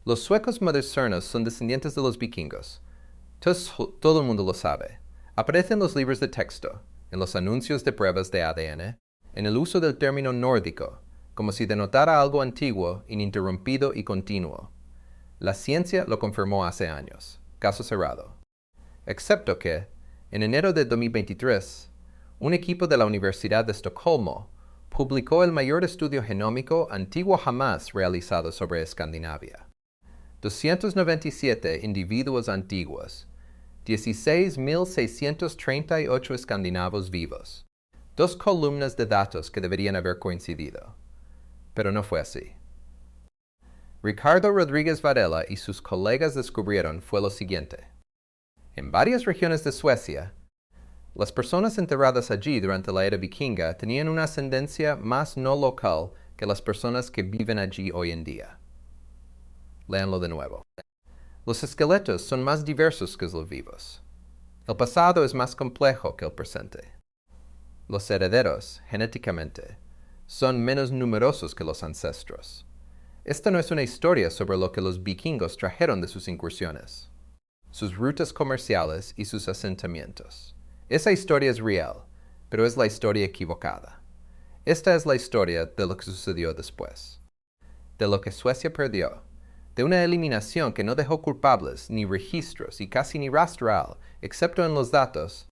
Los suecos modernos son descendientes de los vikingos. Todo el mundo lo sabe. Aparece en los libros de texto, en los anuncios de pruebas de ADN, en el uso del término nórdico, como si denotara algo antiguo, ininterrumpido y continuo. La ciencia lo confirmó hace años. Caso cerrado. Excepto que, en enero de 2023, un equipo de la Universidad de Estocolmo publicó el mayor estudio genómico antiguo jamás realizado sobre Escandinavia. 297 individuos antiguos, 16.638 escandinavos vivos. 2 columnas de datos que deberían haber coincidido. Pero no fue así. Ricardo Rodríguez Varela y sus colegas descubrieron fue lo siguiente. En varias regiones de Suecia, las personas enterradas allí durante la Era Vikinga tenían una ascendencia más no local que las personas que viven allí hoy en día. Léanlo de nuevo. Los esqueletos son más diversos que los vivos. El pasado es más complejo que el presente. Los herederos, genéticamente, son menos numerosos que los ancestros. Esta no es una historia sobre lo que los vikingos trajeron de sus incursiones, sus rutas comerciales y sus asentamientos. Esa historia es real, pero es la historia equivocada. Esta es la historia de lo que sucedió después, de lo que Suecia perdió, de una eliminación que no dejó culpables, ni registros y casi ni rastral, excepto en los datos,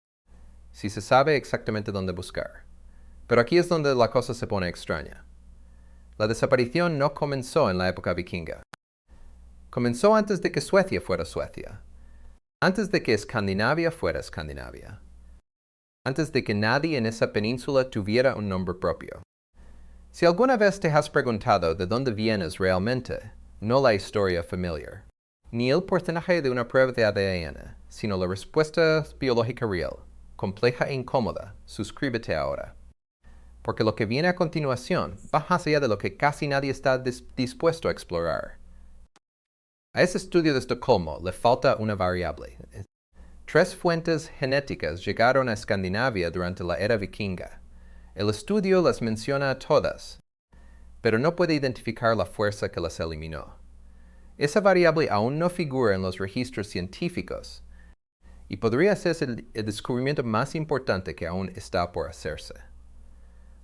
si se sabe exactamente dónde buscar. Pero aquí es donde la cosa se pone extraña. La desaparición no comenzó en la época vikinga. Comenzó antes de que Suecia fuera Suecia, antes de que Escandinavia fuera Escandinavia, antes de que nadie en esa península tuviera un nombre propio. Si alguna vez te has preguntado de dónde vienes realmente, no la historia familiar, ni el porcentaje de una prueba de ADN, sino la respuesta biológica real, compleja e incómoda, suscríbete ahora. Porque lo que viene a continuación va más allá de lo que casi nadie está dispuesto a explorar. A ese estudio de Estocolmo le falta una variable. 3 fuentes genéticas llegaron a Escandinavia durante la Era Vikinga. El estudio las menciona a todas, pero no puede identificar la fuerza que las eliminó. Esa variable aún no figura en los registros científicos y podría ser el descubrimiento más importante que aún está por hacerse.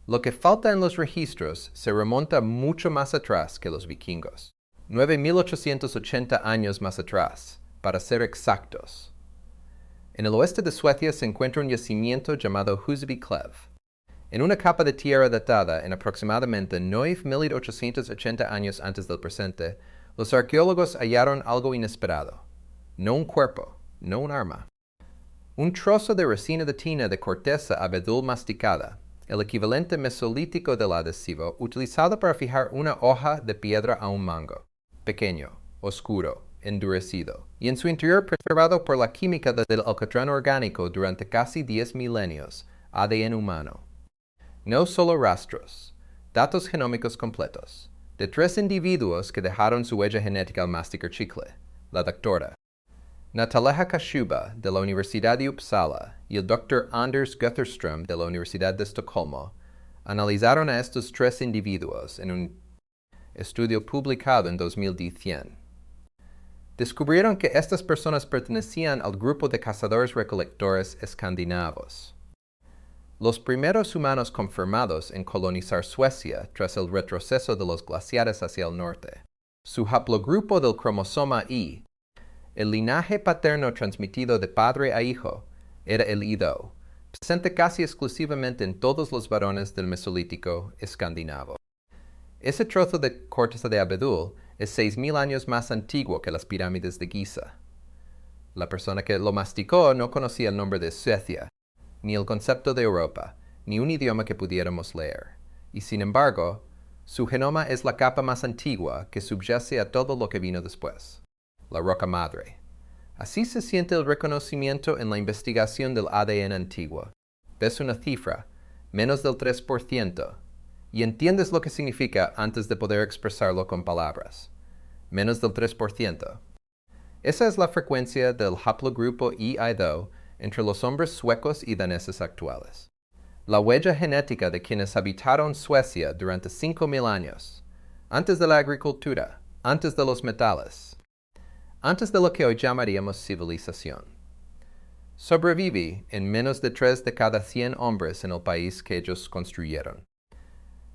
Lo que falta en los registros se remonta mucho más atrás que los vikingos. 9.880 años más atrás, para ser exactos. En el oeste de Suecia se encuentra un yacimiento llamado Husviklev. En una capa de tierra datada en aproximadamente 9.880 años antes del presente, los arqueólogos hallaron algo inesperado. No un cuerpo, no un arma. Un trozo de resina de tina de corteza abedul masticada, el equivalente mesolítico del adhesivo, utilizado para fijar una hoja de piedra a un mango, pequeño, oscuro, endurecido, y en su interior preservado por la química del alcatrán orgánico durante casi 10 milenios, ADN humano. No solo rastros, datos genómicos completos, de 3 individuos que dejaron su huella genética al masticar chicle, la doctora Nataleja Kashuba, de la Universidad de Uppsala, y el Dr. Anders Gutterström, de la Universidad de Estocolmo, analizaron a estos 3 individuos en un estudio publicado en 2010. Descubrieron que estas personas pertenecían al grupo de cazadores-recolectores escandinavos. Los primeros humanos confirmados en colonizar Suecia tras el retroceso de los glaciares hacia el norte. Su haplogrupo del cromosoma Y, el linaje paterno transmitido de padre a hijo, era el I2, presente casi exclusivamente en todos los varones del Mesolítico escandinavo. Ese trozo de corteza de abedul es 6.000 años más antiguo que las pirámides de Giza. La persona que lo masticó no conocía el nombre de Suecia, ni el concepto de Europa, ni un idioma que pudiéramos leer. Y sin embargo, su genoma es la capa más antigua que subyace a todo lo que vino después. La roca madre. Así se siente el reconocimiento en la investigación del ADN antiguo. Ves una cifra, menos del 3%, y entiendes lo que significa antes de poder expresarlo con palabras. Menos del 3%. Esa es la frecuencia del haplogrupo I2 entre los hombres suecos y daneses actuales. La huella genética de quienes habitaron Suecia durante 5.000 años, antes de la agricultura, Antes de los metales. Antes de lo que hoy llamaríamos civilización. Sobreviví en menos de 3 de cada 100 hombres en el país que ellos construyeron.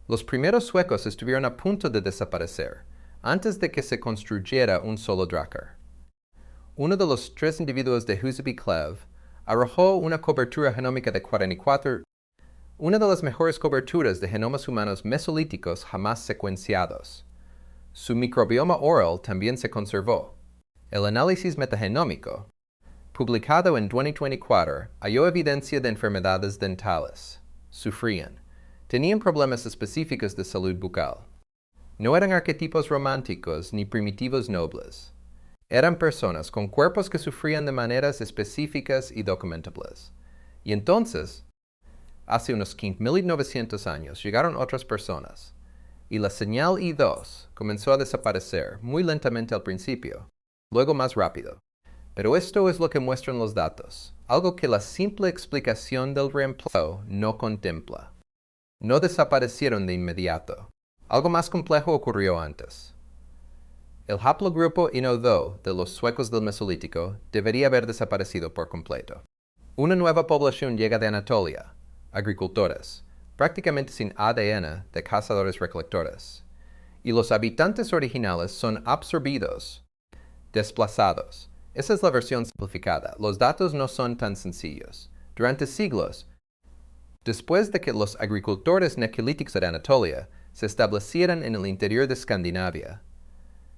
Los primeros suecos estuvieron a punto de desaparecer, antes de que se construyera un solo drakkar. Uno de los 3 individuos de Huseby-Clev arrojó una cobertura genómica de 44, una de las mejores coberturas de genomas humanos mesolíticos jamás secuenciados. Su microbioma oral también se conservó. El análisis metagenómico, publicado en 2024, halló evidencia de enfermedades dentales. Sufrían. Tenían problemas específicos de salud bucal. No eran arquetipos románticos ni primitivos nobles. Eran personas con cuerpos que sufrían de maneras específicas y documentables. Y entonces, hace unos 15.900 años, llegaron otras personas, y la señal I2 comenzó a desaparecer muy lentamente al principio, luego más rápido. Pero esto es lo que muestran los datos, algo que la simple explicación del reemplazo no contempla. No desaparecieron de inmediato. Algo más complejo ocurrió antes. El haplogrupo I2 de los suecos del Mesolítico debería haber desaparecido por completo. Una nueva población llega de Anatolia, agricultores, prácticamente sin ADN de cazadores-recolectores, y los habitantes originales son absorbidos, desplazados. Esa es la versión simplificada. Los datos no son tan sencillos. Durante siglos, después de que los agricultores neolíticos de Anatolia se establecieran en el interior de Escandinavia,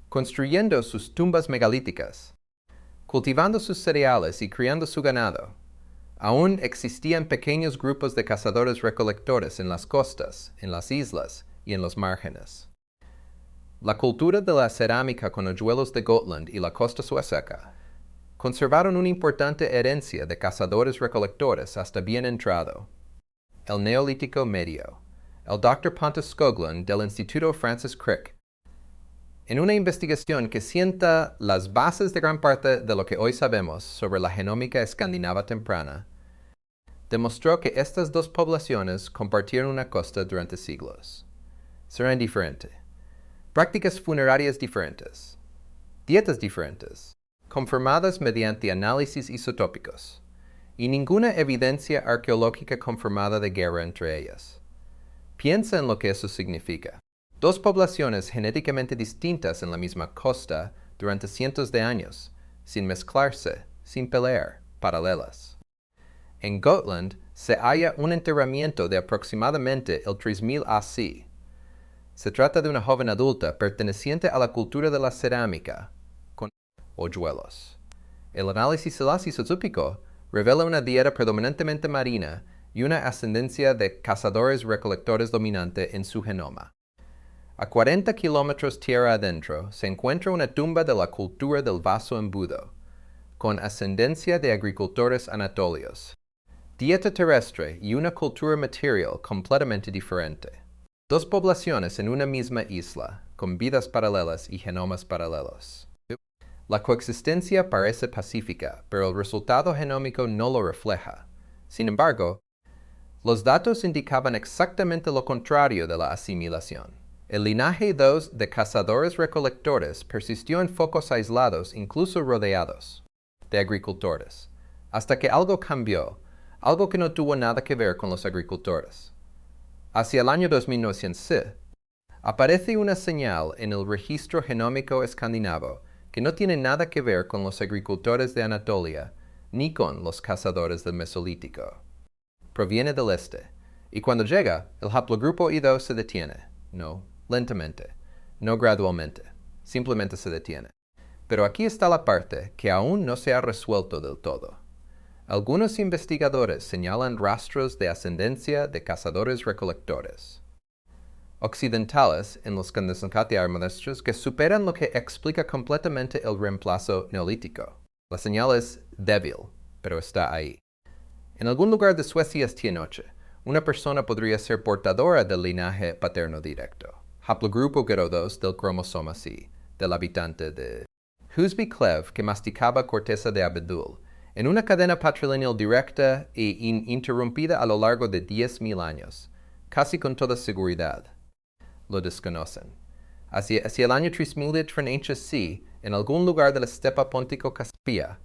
construyendo sus tumbas megalíticas, cultivando sus cereales y criando su ganado, aún existían pequeños grupos de cazadores-recolectores en las costas, en las islas y en los márgenes. La cultura de la cerámica con hoyuelos de Gotland y la costa sueca conservaron una importante herencia de cazadores-recolectores hasta bien entrado el Neolítico Medio. El Dr. Pontus Skoglund del Instituto Francis Crick, en una investigación que sienta las bases de gran parte de lo que hoy sabemos sobre la genómica escandinava temprana, demostró que estas dos poblaciones compartieron una costa durante siglos. Serán diferentes. Prácticas funerarias diferentes. Dietas diferentes, confirmadas mediante análisis isotópicos, y ninguna evidencia arqueológica confirmada de guerra entre ellas. Piensa en lo que eso significa. Dos poblaciones genéticamente distintas en la misma costa durante cientos de años, sin mezclarse, sin pelear, paralelas. En Gotland se halla un enterramiento de aproximadamente el 3000 AC. Se trata de una joven adulta perteneciente a la cultura de la cerámica, con hoyuelos. El análisis isotópico revela una dieta predominantemente marina y una ascendencia de cazadores-recolectores dominante en su genoma. A 40 kilómetros tierra adentro se encuentra una tumba de la cultura del vaso embudo, con ascendencia de agricultores anatolios, dieta terrestre y una cultura material completamente diferente. Dos poblaciones en una misma isla, con vidas paralelas y genomas paralelos. La coexistencia parece pacífica, pero el resultado genómico no lo refleja. Sin embargo, los datos indicaban exactamente lo contrario de la asimilación. El linaje 2 de cazadores-recolectores persistió en focos aislados, incluso rodeados de agricultores, hasta que algo cambió, algo que no tuvo nada que ver con los agricultores. Hacia el año 2900, aparece una señal en el registro genómico escandinavo que no tiene nada que ver con los agricultores de Anatolia, ni con los cazadores del Mesolítico. Proviene del este, y cuando llega, el haplogrupo I2 se detiene. No lentamente, no gradualmente, simplemente se detiene. Pero aquí está la parte que aún no se ha resuelto del todo. Algunos investigadores señalan rastros de ascendencia de cazadores-recolectores occidentales en los Escandinavos que superan lo que explica completamente el reemplazo neolítico. La señal es débil, pero está ahí. En algún lugar de Suecia esta noche, una persona podría ser portadora del linaje paterno directo, haplogrupo 2 del cromosoma C, del habitante de Huseby-Clev que masticaba corteza de abedul, en una cadena patrilineal directa e ininterrumpida a lo largo de 10.000 años, casi con toda seguridad. Lo desconocen. Hacia el año 3000 HC, en algún lugar de la estepa póntico-caspia,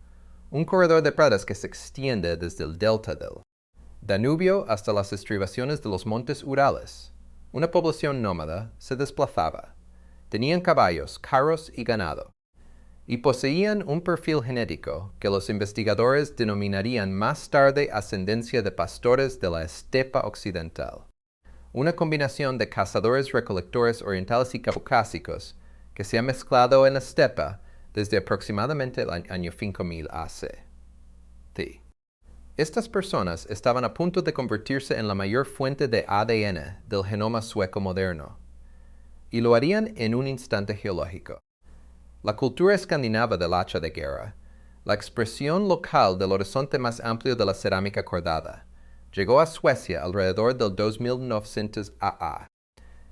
un corredor de pradas que se extiende desde el delta del Danubio hasta las estribaciones de los montes Urales. Una población nómada se desplazaba. Tenían caballos, carros y ganado, y poseían un perfil genético que los investigadores denominarían más tarde ascendencia de pastores de la estepa occidental. Una combinación de cazadores-recolectores orientales y caucásicos que se ha mezclado en la estepa desde aproximadamente el año 5000 AC. Estas personas estaban a punto de convertirse en la mayor fuente de ADN del genoma sueco moderno, y lo harían en un instante geológico. La cultura escandinava del hacha de guerra, la expresión local del horizonte más amplio de la cerámica cordada, llegó a Suecia alrededor del 2900 AA.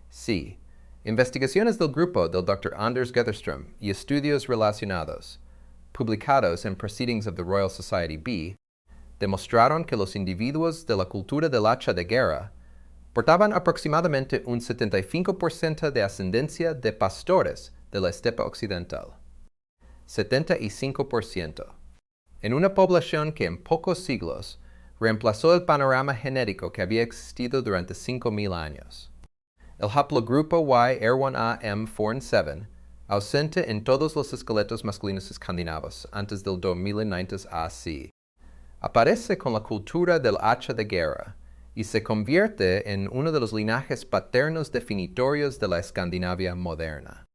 Sí, investigaciones del grupo del Dr. Anders Gutherström y estudios relacionados, publicados en Proceedings of the Royal Society B, demostraron que los individuos de la cultura del hacha de guerra portaban aproximadamente un 75% de ascendencia de pastores de la estepa occidental. 75%. En una población que en pocos siglos reemplazó el panorama genético que había existido durante 5000 años. El haplogrupo Y-R1A-M4-7, ausente en todos los esqueletos masculinos escandinavos antes del 2900 AC, aparece con la cultura del hacha de guerra y se convierte en uno de los linajes paternos definitorios de la Escandinavia moderna.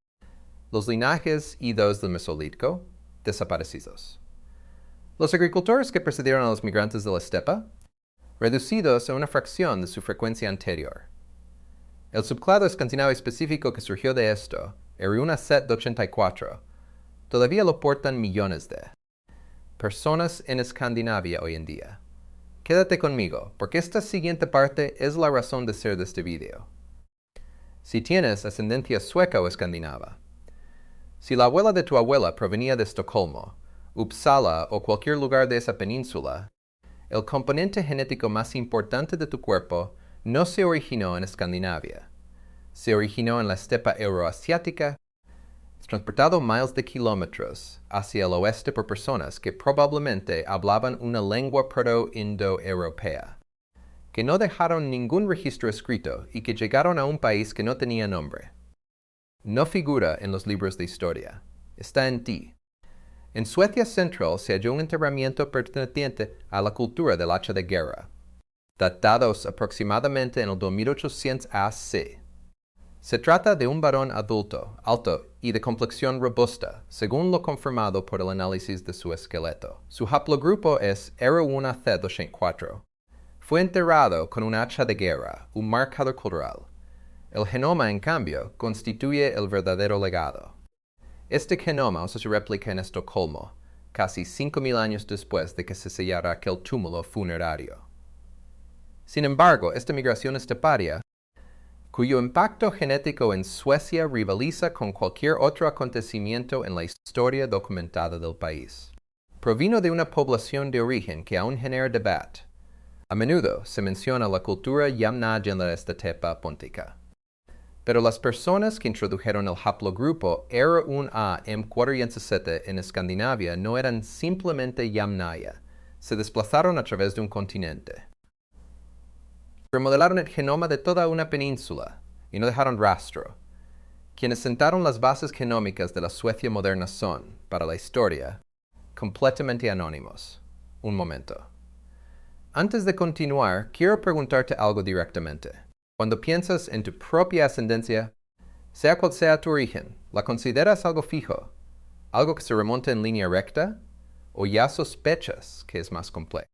Los linajes I-2 del Mesolítico, desaparecidos. Los agricultores que precedieron a los migrantes de la estepa, reducidos a una fracción de su frecuencia anterior. El subclado escandinavo específico que surgió de esto, Eriuna Set de 84, todavía lo portan millones de personas en Escandinavia hoy en día. Quédate conmigo, porque esta siguiente parte es la razón de ser de este video. Si tienes ascendencia sueca o escandinava, si la abuela de tu abuela provenía de Estocolmo, Uppsala o cualquier lugar de esa península, el componente genético más importante de tu cuerpo no se originó en Escandinavia. Se originó en la estepa euroasiática, transportado miles de kilómetros hacia el oeste por personas que probablemente hablaban una lengua proto-indo-europea, que no dejaron ningún registro escrito y que llegaron a un país que no tenía nombre. No figura en los libros de historia. Está en ti. En Suecia central se halló un enterramiento perteneciente a la cultura del hacha de guerra, datados aproximadamente en el 2800 AC. Se trata de un varón adulto, alto y de complexión robusta, según lo confirmado por el análisis de su esqueleto. Su haplogrupo es R1C24. Fue enterrado con un hacha de guerra, un marcador cultural. El genoma, en cambio, constituye el verdadero legado. Este genoma usa su réplica en Estocolmo, casi 5000 años después de que se sellara aquel túmulo funerario. Sin embargo, esta migración esteparia, cuyo impacto genético en Suecia rivaliza con cualquier otro acontecimiento en la historia documentada del país, provino de una población de origen que aún genera debate. A menudo se menciona la cultura yamnaya en la estepa póntica. Pero las personas que introdujeron el haplogrupo R1A-M407 en Escandinavia no eran simplemente yamnaya, se desplazaron a través de un continente. Remodelaron el genoma de toda una península y no dejaron rastro. Quienes sentaron las bases genómicas de la Suecia moderna son, para la historia, completamente anónimos. Un momento. Antes de continuar, quiero preguntarte algo directamente. Cuando piensas en tu propia ascendencia, sea cual sea tu origen, ¿la consideras algo fijo? ¿Algo que se remonta en línea recta? ¿O ya sospechas que es más complejo?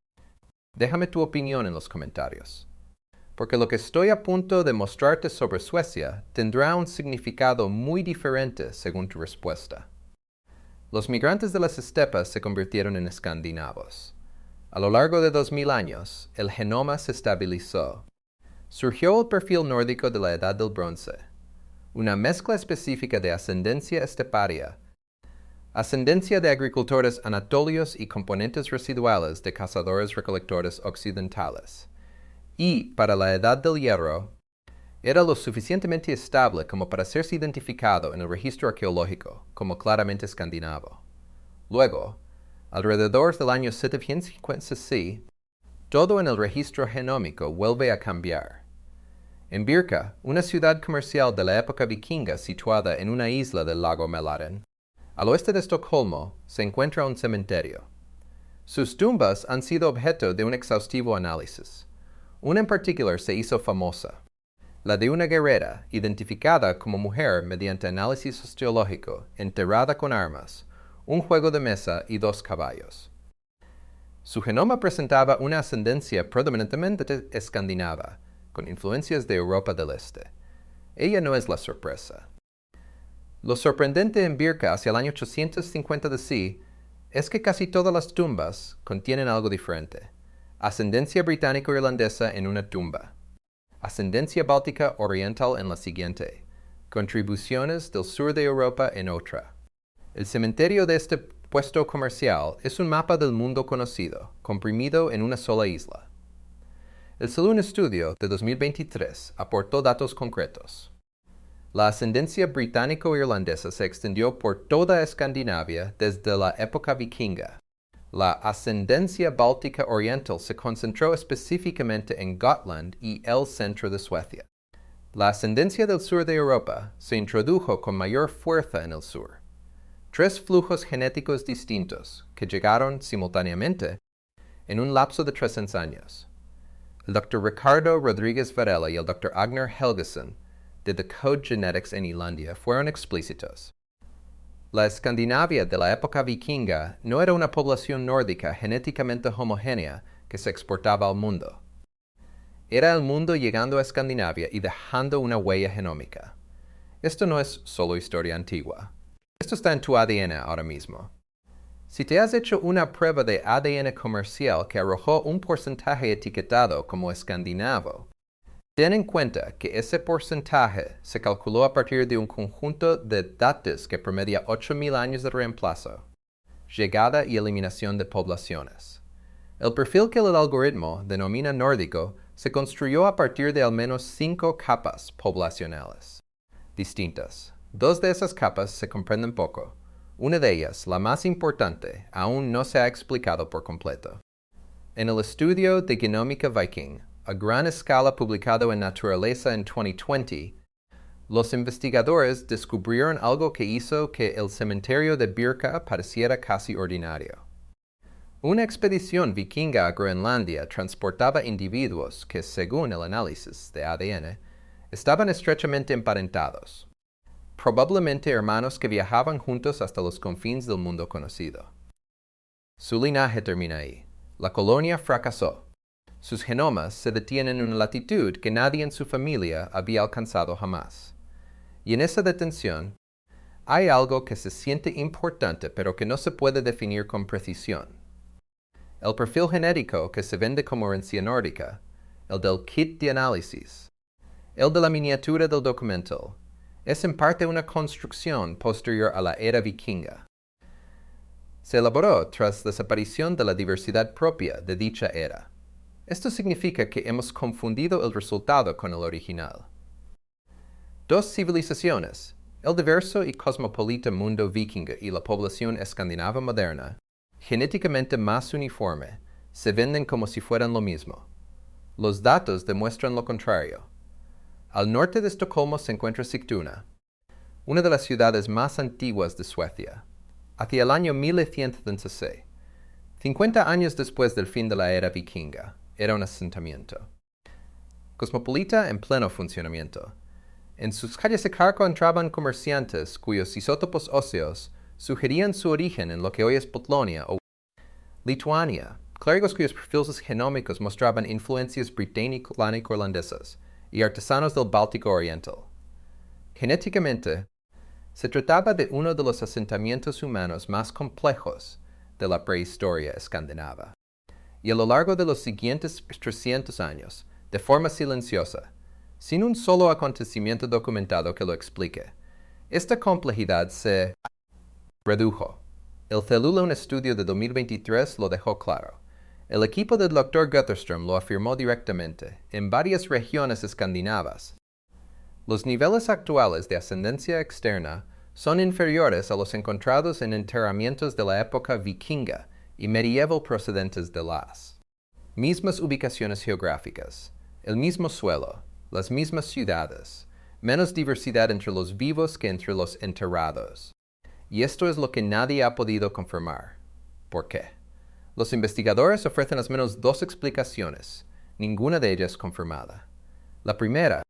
Déjame tu opinión en los comentarios, porque lo que estoy a punto de mostrarte sobre Suecia tendrá un significado muy diferente según tu respuesta. Los migrantes de las estepas se convirtieron en escandinavos. A lo largo de 2000 años, el genoma se estabilizó. Surgió el perfil nórdico de la Edad del Bronce, una mezcla específica de ascendencia esteparia, ascendencia de agricultores anatolios y componentes residuales de cazadores-recolectores occidentales, y, para la Edad del Hierro, era lo suficientemente estable como para serse identificado en el registro arqueológico como claramente escandinavo. Luego, alrededor del año 750 todo en el registro genómico vuelve a cambiar. En Birka, una ciudad comercial de la época vikinga situada en una isla del lago Mälaren, al oeste de Estocolmo, se encuentra un cementerio. Sus tumbas han sido objeto de un exhaustivo análisis. Una en particular se hizo famosa, la de una guerrera, identificada como mujer mediante análisis osteológico, enterrada con armas, un juego de mesa y 2 caballos. Su genoma presentaba una ascendencia predominantemente escandinava, con influencias de Europa del Este. Ella no es la sorpresa. Lo sorprendente en Birka hacia el año 850 de es que casi todas las tumbas contienen algo diferente. Ascendencia británico-irlandesa en una tumba. Ascendencia báltica oriental en la siguiente. Contribuciones del sur de Europa en otra. El cementerio de este puesto comercial es un mapa del mundo conocido, comprimido en una sola isla. El Saloon Estudio de 2023 aportó datos concretos. La ascendencia británico-irlandesa se extendió por toda Escandinavia desde la época vikinga. La ascendencia báltica oriental se concentró específicamente en Gotland y el centro de Suecia. La ascendencia del sur de Europa se introdujo con mayor fuerza en el sur. 3 flujos genéticos distintos que llegaron simultáneamente en un lapso de 300 años. El Dr. Ricardo Rodríguez Varela y el Dr. Agner Helgeson de The Code Genetics en Islandia fueron explícitos. La Escandinavia de la época vikinga no era una población nórdica genéticamente homogénea que se exportaba al mundo. Era el mundo llegando a Escandinavia y dejando una huella genómica. Esto no es solo historia antigua. Esto está en tu ADN ahora mismo. Si te has hecho una prueba de ADN comercial que arrojó un porcentaje etiquetado como escandinavo, ten en cuenta que ese porcentaje se calculó a partir de un conjunto de datos que promedia 8.000 años de reemplazo, llegada y eliminación de poblaciones. El perfil que el algoritmo denomina nórdico se construyó a partir de al menos 5 capas poblacionales distintas. 2 de esas capas se comprenden poco. Una de ellas, la más importante, aún no se ha explicado por completo. En el estudio de genómica Viking, a gran escala publicado en Naturaleza en 2020, los investigadores descubrieron algo que hizo que el cementerio de Birka pareciera casi ordinario. Una expedición vikinga a Groenlandia transportaba individuos que, según el análisis de ADN, estaban estrechamente emparentados, probablemente hermanos que viajaban juntos hasta los confines del mundo conocido. Su linaje termina ahí. La colonia fracasó. Sus genomas se detienen en una latitud que nadie en su familia había alcanzado jamás. Y en esa detención, hay algo que se siente importante pero que no se puede definir con precisión. El perfil genético que se vende como herencia nórdica, el del kit de análisis, el de la miniatura del Documental, es en parte una construcción posterior a la Era Vikinga. Se elaboró tras la desaparición de la diversidad propia de dicha era. Esto significa que hemos confundido el resultado con el original. 2 civilizaciones, el diverso y cosmopolita mundo vikingo y la población escandinava moderna, genéticamente más uniforme, se venden como si fueran lo mismo. Los datos demuestran lo contrario. Al norte de Estocolmo se encuentra Sigtuna, una de las ciudades más antiguas de Suecia. Hacia el año 1116, 50 años después del fin de la era vikinga, era un asentamiento cosmopolita en pleno funcionamiento. En sus calles de carco entraban comerciantes cuyos isótopos óseos sugerían su origen en lo que hoy es Polonia o Lituania, clérigos cuyos perfiles genómicos mostraban influencias británico-holandesas y artesanos del Báltico Oriental. Genéticamente, se trataba de uno de los asentamientos humanos más complejos de la prehistoria escandinava. Y a lo largo de los siguientes 300 años, de forma silenciosa, sin un solo acontecimiento documentado que lo explique, esta complejidad se redujo. El Célula, un estudio de 2023, lo dejó claro. El equipo del Dr. Gutterström lo afirmó directamente. En varias regiones escandinavas, Los niveles actuales de ascendencia externa son inferiores a los encontrados en enterramientos de la época vikinga y medieval procedentes de las mismas ubicaciones geográficas, el mismo suelo, las mismas ciudades, menos diversidad entre los vivos que entre los enterrados. Y esto es lo que nadie ha podido confirmar. ¿Por qué? Los investigadores ofrecen al menos dos explicaciones, ninguna de ellas confirmada. La primera,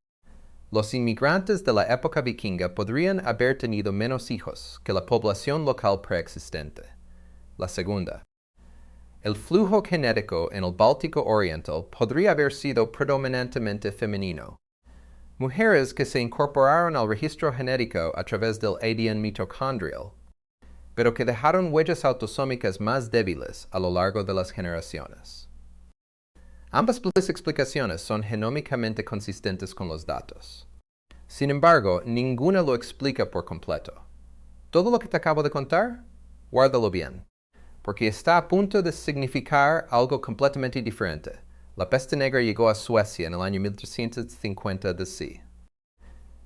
los inmigrantes de la época vikinga podrían haber tenido menos hijos que la población local preexistente. La segunda, el flujo genético en el Báltico Oriental podría haber sido predominantemente femenino. Mujeres que se incorporaron al registro genético a través del ADN mitocondrial, pero que dejaron huellas autosómicas más débiles a lo largo de las generaciones. Ambas explicaciones son genómicamente consistentes con los datos. Sin embargo, ninguna lo explica por completo. Todo lo que te acabo de contar, guárdalo bien, porque está a punto de significar algo completamente diferente. La peste negra llegó a Suecia en el año 1350 DC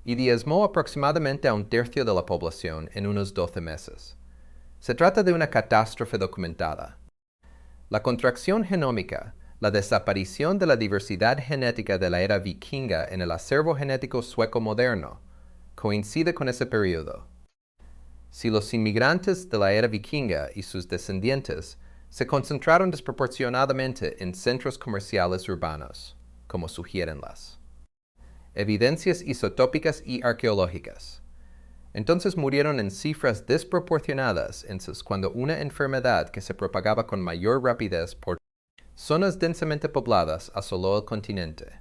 y diezmó aproximadamente a un tercio de la población en unos 12 meses. Se trata de una catástrofe documentada. La contracción genómica, la desaparición de la diversidad genética de la era vikinga en el acervo genético sueco moderno, coincide con ese periodo. Si los inmigrantes de la era vikinga y sus descendientes se concentraron desproporcionadamente en centros comerciales urbanos, como sugieren las evidencias isotópicas y arqueológicas, entonces murieron en cifras desproporcionadas cuando una enfermedad que se propagaba con mayor rapidez por zonas densamente pobladas asoló el continente.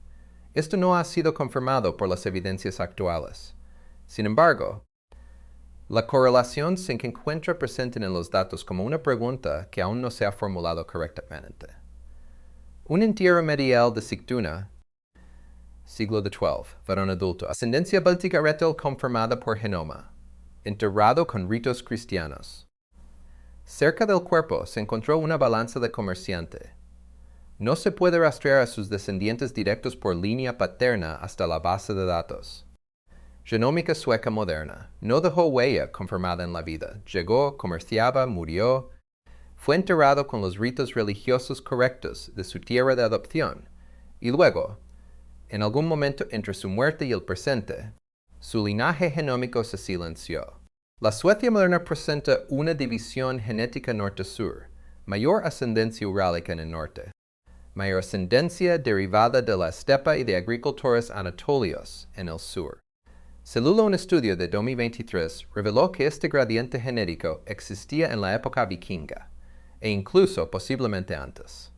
Esto no ha sido confirmado por las evidencias actuales. Sin embargo, la correlación se encuentra presente en los datos como una pregunta que aún no se ha formulado correctamente. Un entierro medieval de Sigtuna, siglo XII, varón adulto, ascendencia báltica retal confirmada por genoma, enterrado con ritos cristianos. Cerca del cuerpo se encontró una balanza de comerciante. No se puede rastrear a sus descendientes directos por línea paterna hasta la base de datos. Genómica sueca moderna. No dejó huella confirmada en la vida. Llegó, comerciaba, murió. Fue enterrado con los ritos religiosos correctos de su tierra de adopción. Y luego, en algún momento entre su muerte y el presente, su linaje genómico se silenció. La Suecia moderna presenta una división genética norte-sur, mayor ascendencia urálica en el norte, mayor ascendencia derivada de la estepa y de agricultores anatolios en el sur. Celula, un estudio de 2023, reveló que este gradiente genético existía en la época vikinga, e incluso posiblemente antes.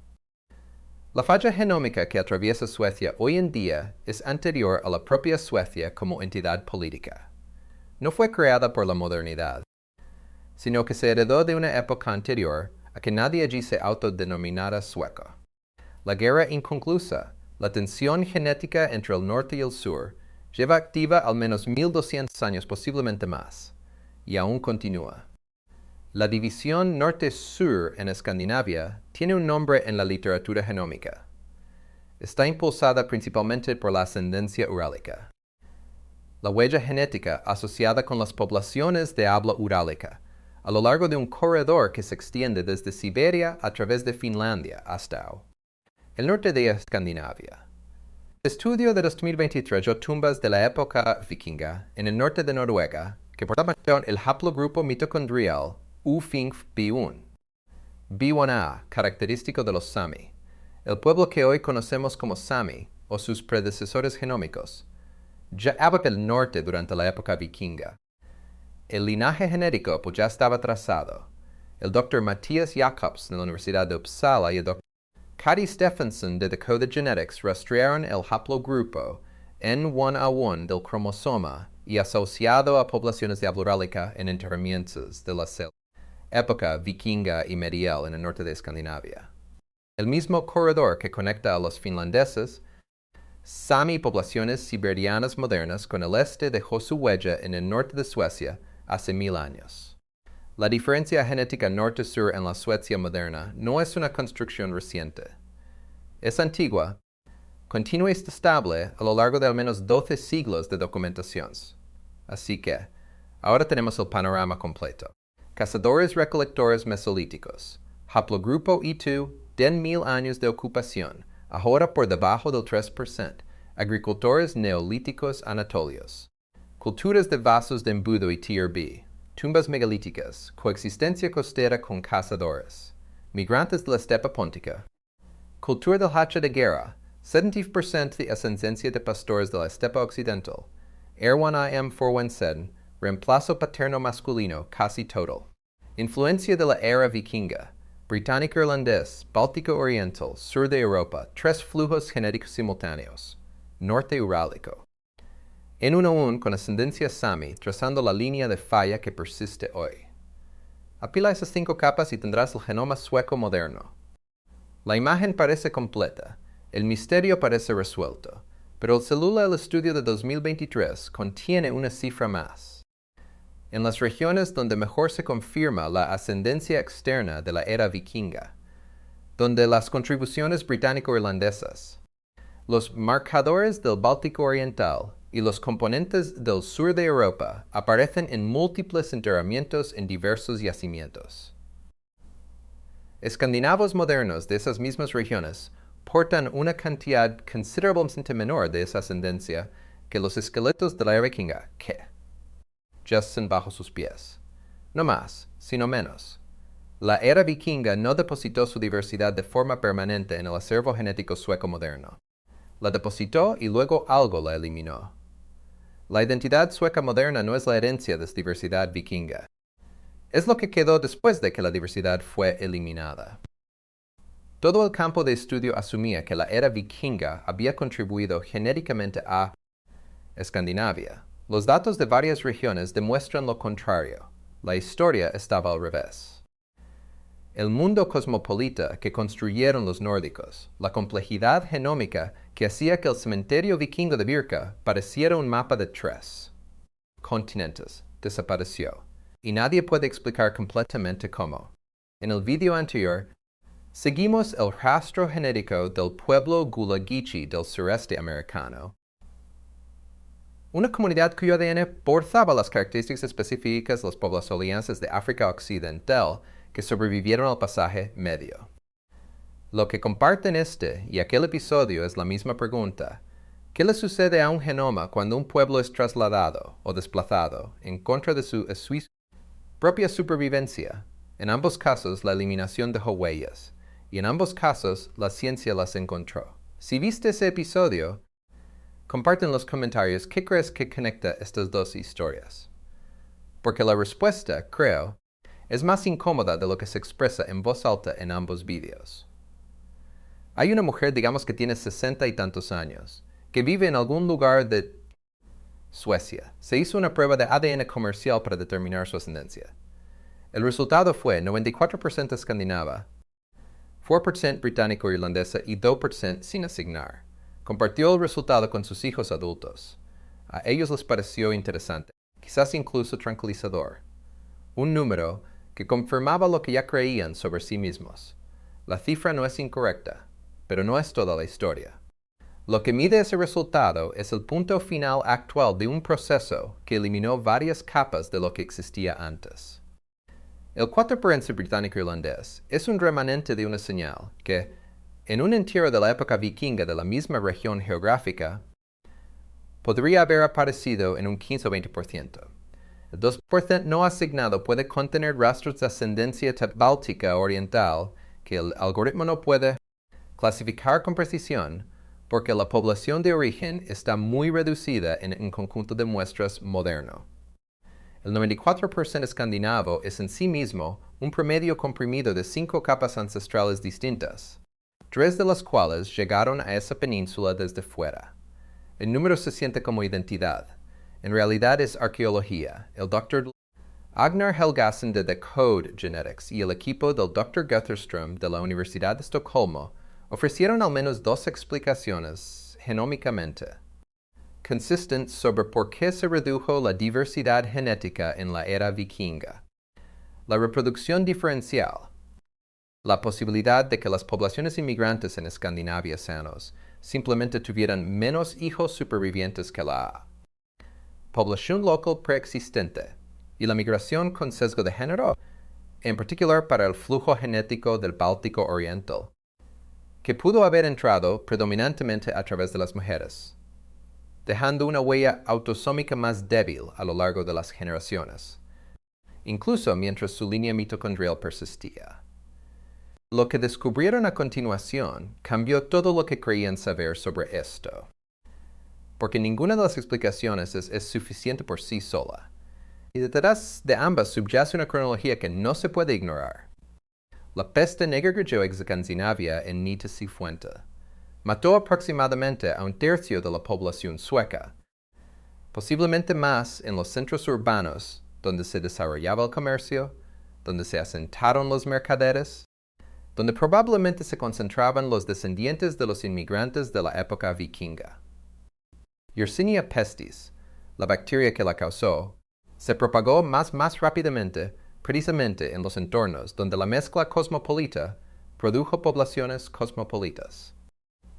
La falla genómica que atraviesa Suecia hoy en día es anterior a la propia Suecia como entidad política. No fue creada por la modernidad, sino que se heredó de una época anterior a que nadie allí se autodenominara sueco. La guerra inconclusa, la tensión genética entre el norte y el sur, lleva activa al menos 1200 años, posiblemente más, y aún continúa. La división norte-sur en Escandinavia tiene un nombre en la literatura genómica. Está impulsada principalmente por la ascendencia urálica. La huella genética asociada con las poblaciones de habla urálica, a lo largo de un corredor que se extiende desde Siberia a través de Finlandia hasta el norte de Escandinavia. El estudio de 2023 halló tumbas de la época vikinga en el norte de Noruega que portaban el haplogrupo mitocondrial U5B1. B1A, característico de los Sami, el pueblo que hoy conocemos como Sami o sus predecesores genómicos, ya habitaba el norte durante la época vikinga. El linaje genético pues ya estaba trazado. El Dr. Mattias Jakobs de la Universidad de Uppsala y el Dr. Kari Stephenson de Decoded Genetics rastrearon el haplogrupo N1A1 del cromosoma y asociado a poblaciones de habla urálica en enterramientos de la época vikinga y medieval en el norte de Escandinavia. El mismo corredor que conecta a los finlandeses, Sami y poblaciones siberianas modernas con el este dejó su huella en el norte de Suecia hace 1000 años. La diferencia genética norte-sur en la Suecia moderna no es una construcción reciente. Es antigua, continua estable a lo largo de al menos 12 siglos de documentación. Así que, ahora tenemos el panorama completo. Cazadores-recolectores mesolíticos. Haplogrupo I2, den 1000 años de ocupación, ahora por debajo del 3%. Agricultores neolíticos anatolios. Culturas de vasos de embudo y tier B. Tumbas megalíticas. Coexistencia costera con cazadores. Migrantes de la estepa póntica. Cultura del Hacha de guerra. 70% de ascendencia de pastores de la estepa occidental. R1IM 417. Reemplazo paterno masculino casi total. Influencia de la Era Vikinga. Británico-irlandés, Báltico-oriental, sur de Europa, 3 flujos genéticos simultáneos. Norte urálico. En 1-1 con ascendencia Sami, trazando la línea de falla que persiste hoy. Apila esas 5 capas y tendrás el genoma sueco moderno. La imagen parece completa, el misterio parece resuelto, pero el Célula del Estudio de 2023 contiene una cifra más. En las regiones donde mejor se confirma la ascendencia externa de la era vikinga, donde las contribuciones británico-irlandesas, los marcadores del Báltico Oriental y los componentes del sur de Europa aparecen en múltiples enterramientos en diversos yacimientos. Escandinavos modernos de esas mismas regiones portan una cantidad considerablemente menor de esa ascendencia que los esqueletos de la era vikinga que yacen bajo sus pies. No más, sino menos. La era vikinga no depositó su diversidad de forma permanente en el acervo genético sueco moderno. La depositó y luego algo la eliminó. La identidad sueca moderna no es la herencia de esa diversidad vikinga. Es lo que quedó después de que la diversidad fue eliminada. Todo el campo de estudio asumía que la era vikinga había contribuido genéticamente a Escandinavia. Los datos de varias regiones demuestran lo contrario. La historia estaba al revés. El mundo cosmopolita que construyeron los nórdicos, la complejidad genómica que hacía que el cementerio vikingo de Birka pareciera un mapa de 3 continentes, desapareció. Y nadie puede explicar completamente cómo. En el video anterior, seguimos el rastro genético del pueblo Gulagichi del sureste americano, una comunidad cuyo ADN portaba las características específicas de los pueblos olienses de África Occidental que sobrevivieron al pasaje medio. Lo que comparten este y aquel episodio es la misma pregunta. ¿Qué le sucede a un genoma cuando un pueblo es trasladado o desplazado en contra de su propia supervivencia? En ambos casos, la eliminación dejó huellas, y en ambos casos, la ciencia las encontró. Si viste ese episodio, comparte en los comentarios qué crees que conecta estas dos historias. Porque la respuesta, creo, es más incómoda de lo que se expresa en voz alta en ambos vídeos. Hay una mujer, digamos que tiene 60 y tantos años, que vive en algún lugar de Suecia. Se hizo una prueba de ADN comercial para determinar su ascendencia. El resultado fue 94% escandinava, 4% británico-irlandesa y 2% sin asignar. Compartió el resultado con sus hijos adultos. A ellos les pareció interesante, quizás incluso tranquilizador. Un número que confirmaba lo que ya creían sobre sí mismos. La cifra no es incorrecta, pero no es toda la historia. Lo que mide ese resultado es el punto final actual de un proceso que eliminó varias capas de lo que existía antes. El 4% británico-irlandés es un remanente de una señal que, en un entierro de la época vikinga de la misma región geográfica, podría haber aparecido en un 15 o 20%. El 2% no asignado puede contener rastros de ascendencia báltica oriental que el algoritmo no puede clasificar con precisión porque la población de origen está muy reducida en un conjunto de muestras moderno. El 94% escandinavo es en sí mismo un promedio comprimido de 5 capas ancestrales distintas, 3 de las cuales llegaron a esa península desde fuera. El número se siente como identidad. En realidad es arqueología. El Dr. Agnar Helgason de The Code Genetics y el equipo del Dr. Götterström de la Universidad de Estocolmo ofrecieron al menos 2 explicaciones genómicamente consistentes sobre por qué se redujo la diversidad genética en la era vikinga. La reproducción diferencial, la posibilidad de que las poblaciones inmigrantes en Escandinavia sanos simplemente tuvieran menos hijos supervivientes que la A. Población local preexistente y la migración con sesgo de género, en particular para el flujo genético del Báltico Oriental, que pudo haber entrado predominantemente a través de las mujeres, dejando una huella autosómica más débil a lo largo de las generaciones, incluso mientras su línea mitocondrial persistía. Lo que descubrieron a continuación cambió todo lo que creían saber sobre esto, porque ninguna de las explicaciones es suficiente por sí sola, y detrás de ambas subyace una cronología que no se puede ignorar. La peste negra cayó en Escandinavia en Cifuentes. Mató aproximadamente a un tercio de la población sueca, posiblemente más en los centros urbanos, donde se desarrollaba el comercio, donde se asentaron los mercaderes, donde probablemente se concentraban los descendientes de los inmigrantes de la época vikinga. Yersinia pestis, la bacteria que la causó, se propagó más rápidamente precisamente en los entornos donde la mezcla cosmopolita produjo poblaciones cosmopolitas.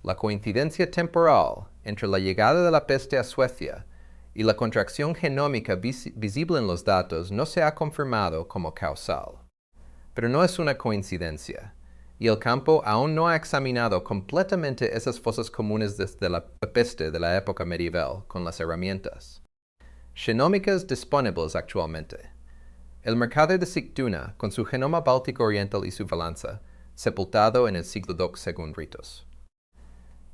La coincidencia temporal entre la llegada de la peste a Suecia y la contracción genómica visible en los datos no se ha confirmado como causal. Pero no es una coincidencia, y el campo aún no ha examinado completamente esas fosas comunes desde la peste de la época medieval con las herramientas genómicas disponibles actualmente. El mercader de Sigtuna, con su genoma báltico oriental y su balanza, sepultado en el siglo II según ritos.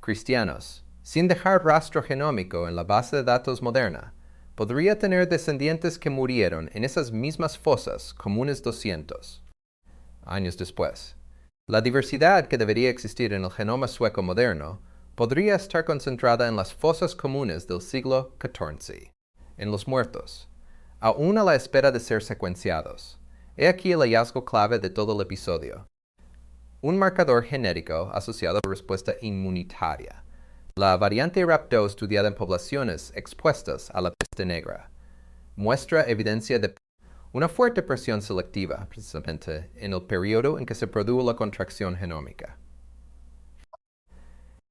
Cristianos, sin dejar rastro genómico en la base de datos moderna, podría tener descendientes que murieron en esas mismas fosas comunes 200 años después. La diversidad que debería existir en el genoma sueco moderno podría estar concentrada en las fosas comunes del siglo XIV, en los muertos, aún a la espera de ser secuenciados. He aquí el hallazgo clave de todo el episodio. Un marcador genético asociado a la respuesta inmunitaria. La variante RAP2 estudiada en poblaciones expuestas a la peste negra muestra evidencia de una fuerte presión selectiva, precisamente, en el periodo en que se produjo la contracción genómica.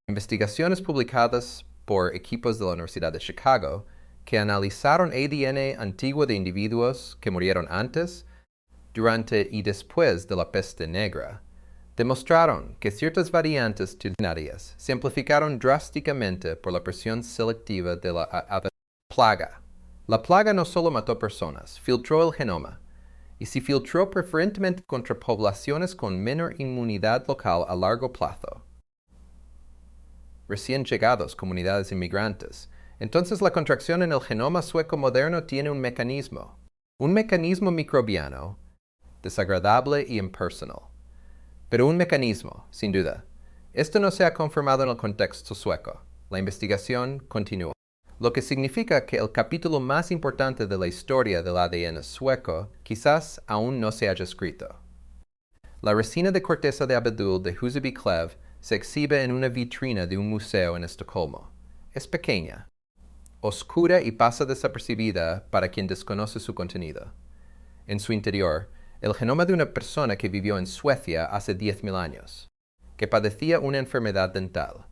Investigaciones publicadas por equipos de la Universidad de Chicago que analizaron ADN antiguo de individuos que murieron antes, durante y después de la peste negra, demostraron que ciertas variantes titulares se amplificaron drásticamente por la presión selectiva de la plaga. La plaga no solo mató personas, filtró el genoma, y se filtró preferentemente contra poblaciones con menor inmunidad local a largo plazo. Recién llegados, comunidades inmigrantes. Entonces la contracción en el genoma sueco moderno tiene un mecanismo microbiano, desagradable y impersonal. Pero un mecanismo, sin duda. Esto no se ha confirmado en el contexto sueco. La investigación continúa. Lo que significa que el capítulo más importante de la historia del ADN sueco quizás aún no se haya escrito. La resina de corteza de abedul de Huseby Clev se exhibe en una vitrina de un museo en Estocolmo. Es pequeña, oscura y pasa desapercibida para quien desconoce su contenido. En su interior, el genoma de una persona que vivió en Suecia hace 10.000 años, que padecía una enfermedad dental,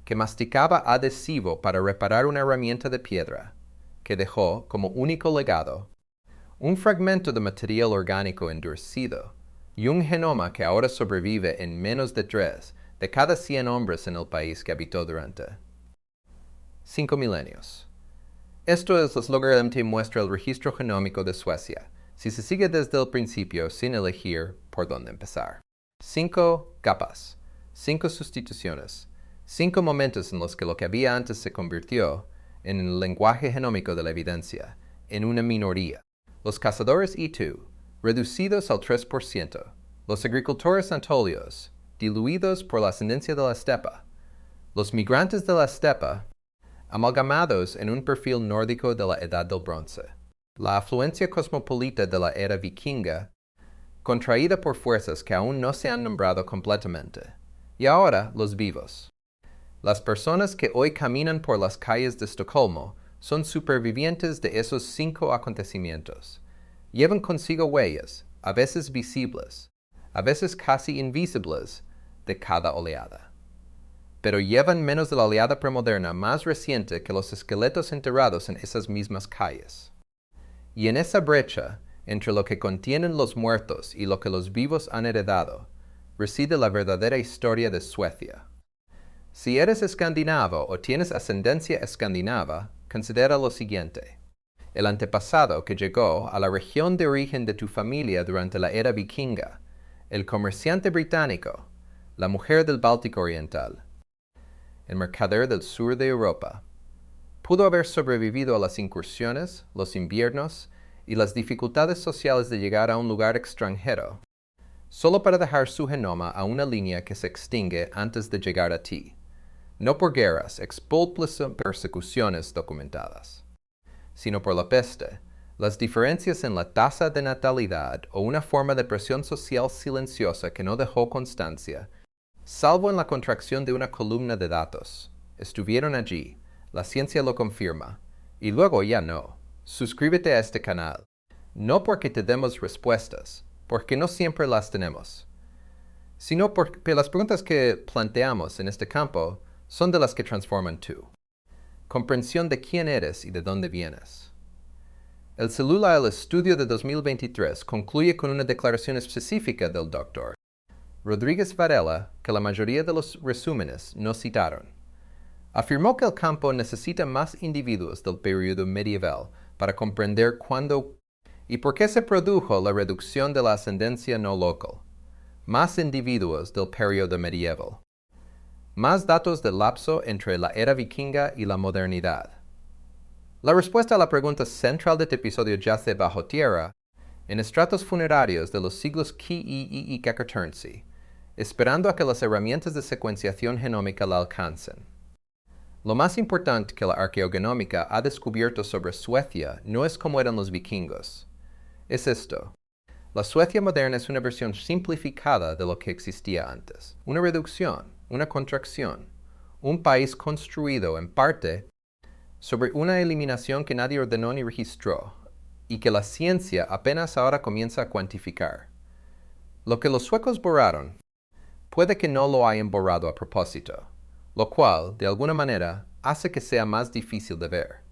que masticaba adhesivo para reparar una herramienta de piedra, que dejó, como único legado, un fragmento de material orgánico endurecido y un genoma que ahora sobrevive en menos de 3 de cada 100 hombres en el país que habitó durante 5 milenios. Esto es logradamente muestra el registro genómico de Suecia, si se sigue desde el principio sin elegir por dónde empezar. 5 capas, 5 sustituciones, 5 momentos en los que lo que había antes se convirtió, en el lenguaje genómico de la evidencia, en una minoría. Los cazadores y tú, reducidos al 3%. Los agricultores antolios, diluidos por la ascendencia de la estepa. Los migrantes de la estepa, amalgamados en un perfil nórdico de la Edad del Bronce. La afluencia cosmopolita de la Era Vikinga, contraída por fuerzas que aún no se han nombrado completamente. Y ahora, los vivos. Las personas que hoy caminan por las calles de Estocolmo son supervivientes de esos 5 acontecimientos. Llevan consigo huellas, a veces visibles, a veces casi invisibles, de cada oleada. pero llevan menos de la oleada premoderna más reciente que los esqueletos enterrados en esas mismas calles. Y en esa brecha, entre lo que contienen los muertos y lo que los vivos han heredado, reside la verdadera historia de Suecia. Si eres escandinavo o tienes ascendencia escandinava, considera lo siguiente. El antepasado que llegó a la región de origen de tu familia durante la Era Vikinga, el comerciante británico, la mujer del Báltico Oriental, el mercader del sur de Europa, pudo haber sobrevivido a las incursiones, los inviernos y las dificultades sociales de llegar a un lugar extranjero, solo para dejar su genoma a una línea que se extingue antes de llegar a ti, no por guerras, expulsos o persecuciones documentadas, sino por la peste, las diferencias en la tasa de natalidad o una forma de presión social silenciosa que no dejó constancia, salvo en la contracción de una columna de datos. Estuvieron allí, la ciencia lo confirma, y luego ya no. Suscríbete a este canal, no porque te demos respuestas, porque no siempre las tenemos, sino porque las preguntas que planteamos en este campo son de las que transforman tú. Comprensión de quién eres y de dónde vienes. El Célula al Estudio de 2023 concluye con una declaración específica del Dr. Rodríguez Varela que la mayoría de los resúmenes no citaron. Afirmó que el campo necesita más individuos del período medieval para comprender cuándo y por qué se produjo la reducción de la ascendencia no local. Más individuos del período medieval. Más datos del lapso entre la era vikinga y la modernidad. La respuesta a la pregunta central de este episodio yace bajo tierra, en estratos funerarios de los siglos Ki y Cacaternsey, esperando a que las herramientas de secuenciación genómica la alcancen. Lo más importante que la arqueogenética ha descubierto sobre Suecia no es cómo eran los vikingos. Es esto. La Suecia moderna es una versión simplificada de lo que existía antes. Una reducción, una contracción. Un país construido, en parte, sobre una eliminación que nadie ordenó ni registró, y que la ciencia apenas ahora comienza a cuantificar. Lo que los suecos borraron, puede que no lo hayan borrado a propósito, lo cual, de alguna manera, hace que sea más difícil de ver.